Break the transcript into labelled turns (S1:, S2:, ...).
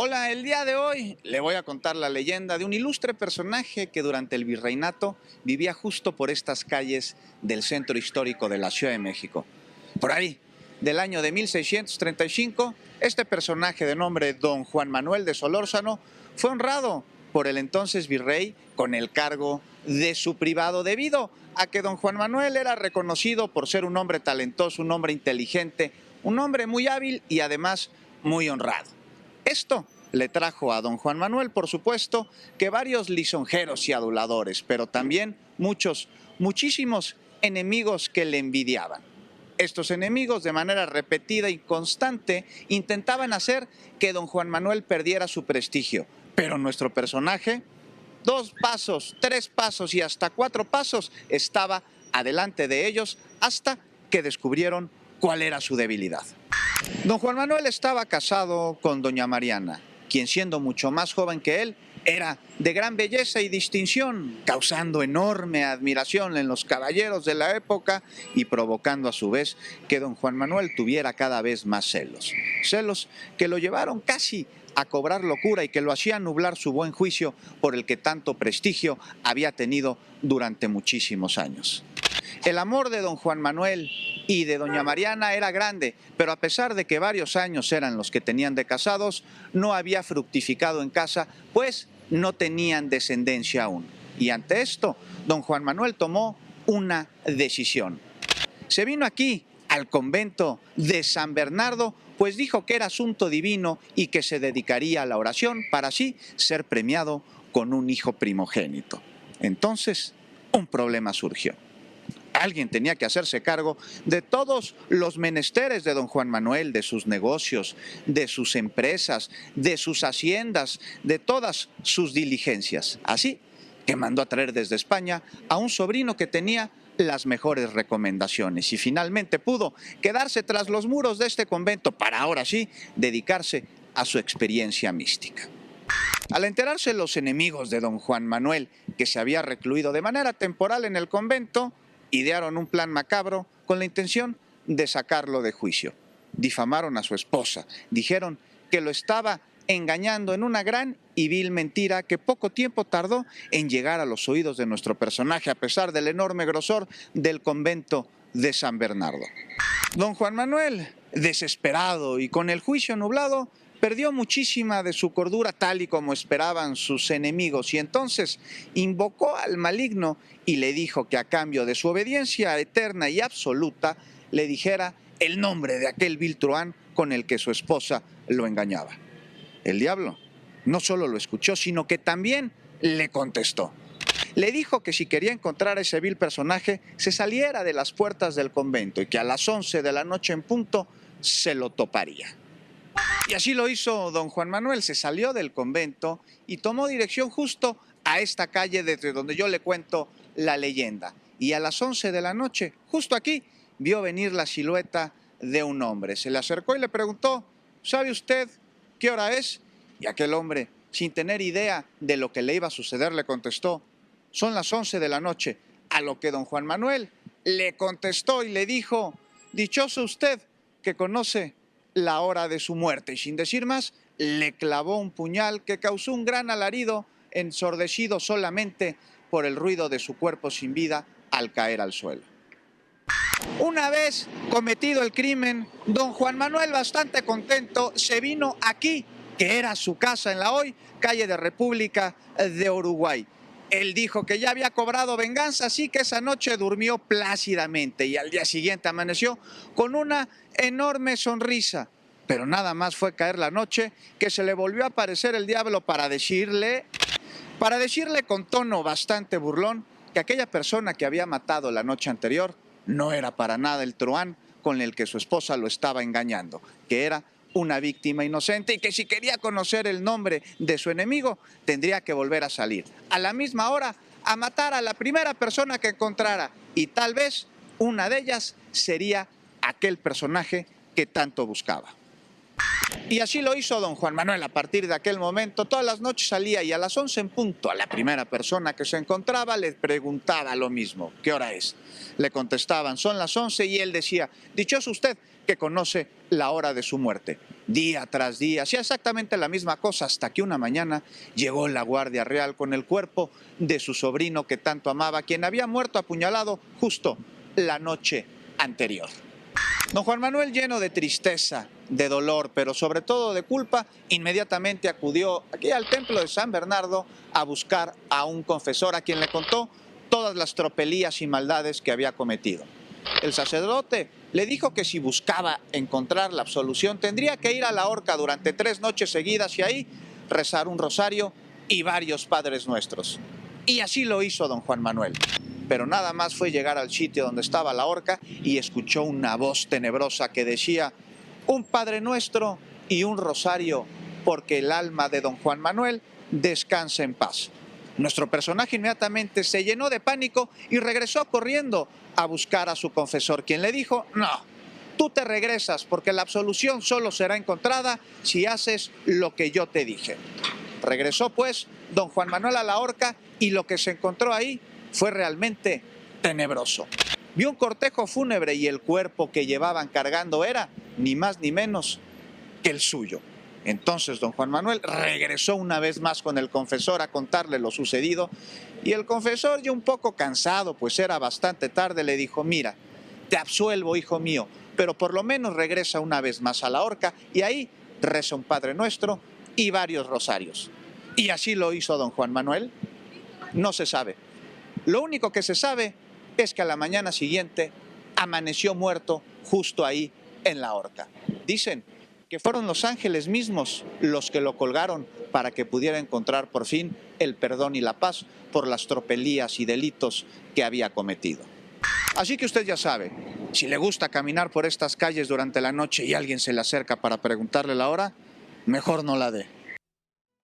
S1: Hola, el día de hoy le voy a contar la leyenda de un ilustre personaje que durante el virreinato vivía justo por estas calles del centro histórico de la Ciudad de México. Por ahí, del año de 1635, este personaje de nombre Don Juan Manuel de Solórzano fue honrado por el entonces virrey con el cargo de su privado debido a que Don Juan Manuel era reconocido por ser un hombre talentoso, un hombre inteligente, un hombre muy hábil y además muy honrado. Esto le trajo a don Juan Manuel, por supuesto, que varios lisonjeros y aduladores, pero también muchísimos enemigos que le envidiaban. Estos enemigos, de manera repetida y constante, intentaban hacer que don Juan Manuel perdiera su prestigio, pero nuestro personaje, 2 pasos, 3 pasos y hasta 4 pasos, estaba adelante de ellos hasta que descubrieron cuál era su debilidad. Don Juan Manuel estaba casado con doña Mariana, quien siendo mucho más joven que él, era de gran belleza y distinción, causando enorme admiración en los caballeros de la época y provocando a su vez que don Juan Manuel tuviera cada vez más celos. Celos que lo llevaron casi a cobrar locura y que lo hacían nublar su buen juicio por el que tanto prestigio había tenido durante muchísimos años. El amor de don Juan Manuel y de doña Mariana era grande, pero a pesar de que varios años eran los que tenían de casados, no había fructificado en casa, pues no tenían descendencia aún. Y ante esto, don Juan Manuel tomó una decisión. Se vino aquí, al convento de San Bernardo, pues dijo que era asunto divino y que se dedicaría a la oración para así ser premiado con un hijo primogénito. Entonces, un problema surgió. Alguien tenía que hacerse cargo de todos los menesteres de don Juan Manuel, de sus negocios, de sus empresas, de sus haciendas, de todas sus diligencias. Así que mandó a traer desde España a un sobrino que tenía las mejores recomendaciones y finalmente pudo quedarse tras los muros de este convento para ahora sí dedicarse a su experiencia mística. Al enterarse los enemigos de don Juan Manuel que se había recluido de manera temporal en el convento, idearon un plan macabro con la intención de sacarlo de juicio. Difamaron a su esposa, dijeron que lo estaba engañando en una gran y vil mentira que poco tiempo tardó en llegar a los oídos de nuestro personaje a pesar del enorme grosor del convento de San Bernardo. Don Juan Manuel, desesperado y con el juicio nublado, perdió muchísima de su cordura tal y como esperaban sus enemigos y entonces invocó al maligno y le dijo que a cambio de su obediencia eterna y absoluta le dijera el nombre de aquel vil truhán con el que su esposa lo engañaba. El diablo no solo lo escuchó, sino que también le contestó. Le dijo que si quería encontrar a ese vil personaje, se saliera de las puertas del convento y que a las 11 de la noche en punto se lo toparía. Y así lo hizo don Juan Manuel, se salió del convento y tomó dirección justo a esta calle desde donde yo le cuento la leyenda. Y a las 11 de la noche, justo aquí, vio venir la silueta de un hombre. Se le acercó y le preguntó, ¿sabe usted qué hora es? Y aquel hombre, sin tener idea de lo que le iba a suceder, le contestó, son las 11 de la noche. A lo que don Juan Manuel le contestó y le dijo, dichoso usted que conoce la hora de su muerte, y sin decir más, le clavó un puñal que causó un gran alarido, ensordecido solamente por el ruido de su cuerpo sin vida al caer al suelo. Una vez cometido el crimen, don Juan Manuel, bastante contento, se vino aquí, que era su casa en la hoy calle de República de Uruguay. Él dijo que ya había cobrado venganza, así que esa noche durmió plácidamente y al día siguiente amaneció con una enorme sonrisa. Pero nada más fue caer la noche que se le volvió a aparecer el diablo para decirle con tono bastante burlón que aquella persona que había matado la noche anterior no era para nada el truhán con el que su esposa lo estaba engañando, que era una víctima inocente y que si quería conocer el nombre de su enemigo tendría que volver a salir a la misma hora a matar a la primera persona que encontrara y tal vez una de ellas sería aquel personaje que tanto buscaba. Y así lo hizo don Juan Manuel. A partir de aquel momento, todas las noches salía y a las 11 en punto a la primera persona que se encontraba le preguntaba lo mismo, ¿qué hora es? Le contestaban, son las 11 y él decía, dichoso usted que conoce la hora de su muerte. Día tras día, hacía exactamente la misma cosa hasta que una mañana llegó la Guardia Real con el cuerpo de su sobrino que tanto amaba, quien había muerto apuñalado justo la noche anterior. Don Juan Manuel, lleno de tristeza, de dolor, pero sobre todo de culpa, inmediatamente acudió aquí al templo de San Bernardo a buscar a un confesor a quien le contó todas las tropelías y maldades que había cometido. El sacerdote le dijo que si buscaba encontrar la absolución tendría que ir a la horca durante 3 noches seguidas y ahí rezar un rosario y varios Padres Nuestros. Y así lo hizo don Juan Manuel. Pero nada más fue llegar al sitio donde estaba la horca y escuchó una voz tenebrosa que decía: un Padre Nuestro y un rosario, porque el alma de don Juan Manuel descanse en paz. Nuestro personaje inmediatamente se llenó de pánico y regresó corriendo a buscar a su confesor, quien le dijo: no, tú te regresas porque la absolución solo será encontrada si haces lo que yo te dije. Regresó pues don Juan Manuel a la horca y lo que se encontró ahí fue realmente tenebroso. Vio un cortejo fúnebre y el cuerpo que llevaban cargando era ni más ni menos que el suyo. Entonces don Juan Manuel regresó una vez más con el confesor a contarle lo sucedido y el confesor, ya un poco cansado, pues era bastante tarde, le dijo: mira, te absuelvo, hijo mío, pero por lo menos regresa una vez más a la horca y ahí reza un Padre Nuestro y varios rosarios. Y así lo hizo don Juan Manuel. No se sabe. Lo único que se sabe es que a la mañana siguiente amaneció muerto justo ahí en la horca. Dicen que fueron los ángeles mismos los que lo colgaron para que pudiera encontrar por fin el perdón y la paz por las tropelías y delitos que había cometido. Así que usted ya sabe, si le gusta caminar por estas calles durante la noche y alguien se le acerca para preguntarle la hora, mejor no la dé.